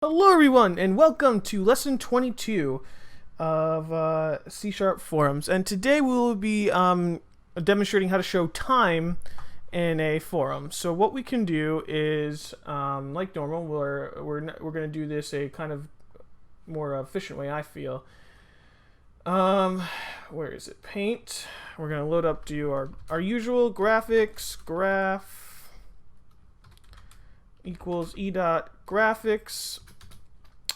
Hello everyone and welcome to lesson 22 of C# forums, and today we will be demonstrating how to show time in a forum. So what we can do is like normal, we're going to do this a kind of more efficient way, I feel. Where is it? Paint. We're going to load up to our usual graphics, graph equals e.graphics.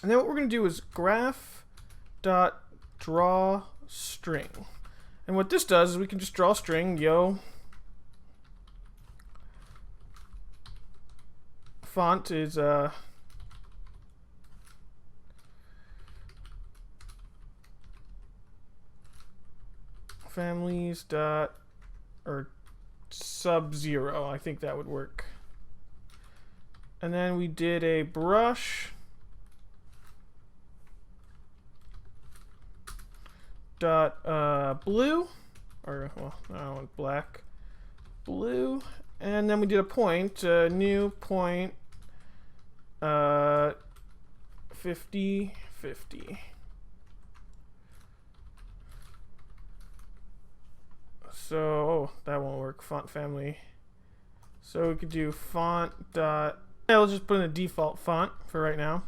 And then what we're going to do is graph.drawString. And what this does is we can just draw a string, font is families dot or sub-0. I think that would work. And then we did a brush dot blue, or well, I want black, blue, and then we did a point, new point, 50, 50. So that won't work. Font family. So we could do font dot. Yeah, let's just put in a default font for right now.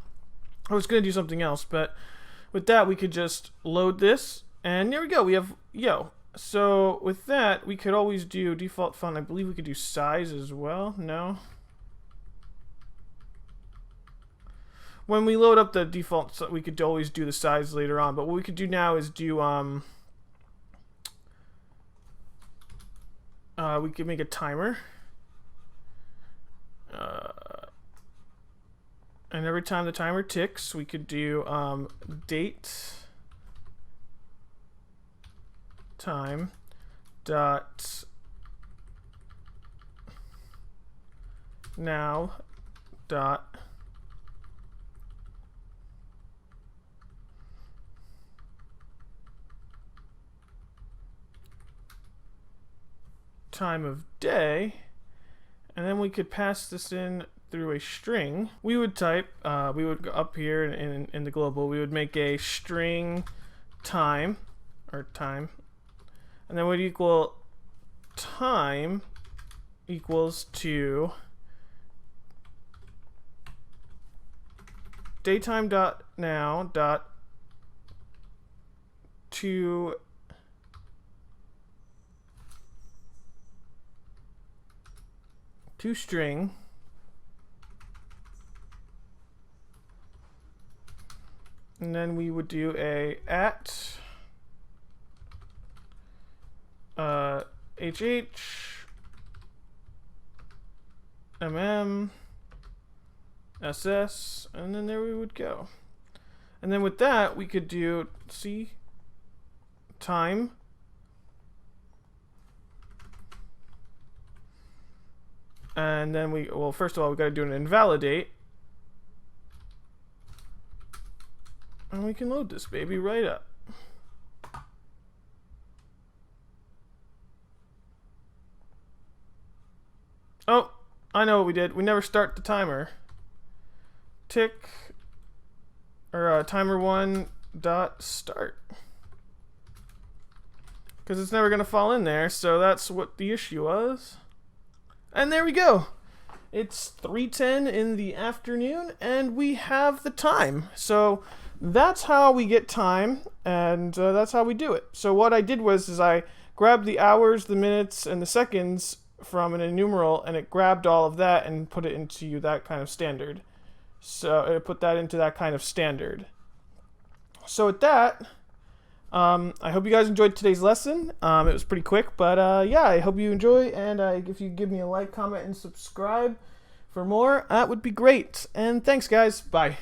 I was gonna do something else, but with that we could just load this. And there we go, we have So with that, we could always do default font. I believe we could do size as well. No? When we load up the default, we could always do the size later on. But what we could do now is do, we could make a timer. And every time the timer ticks, we could do date time dot now dot time of day, and then we could pass this in through a string. We would type, we would go up here in the global, we would make a string time, or time, and then would equal time equals to daytime dot now dot to string, and then we would do a at HH SS, and then there we would go. And then with that we could do time and then well, first of all we got to do an invalidate, and we can load this baby right up. Oh, I know what we did. We never start the timer. Tick, or timer 1 dot start, because it's never going to fall in there. So that's what the issue was. And there we go. It's 3:10 in the afternoon, and we have the time. So that's how we get time, and that's how we do it. So what I did was I grabbed the hours, the minutes, and the seconds from an enumeral, and it grabbed all of that and put it into that kind of standard. So it put that into that kind of standard. So with that, I hope you guys enjoyed today's lesson. It was pretty quick, but yeah, I hope you enjoy, and if you give me a like, comment, and subscribe for more, that would be great. And thanks guys, bye.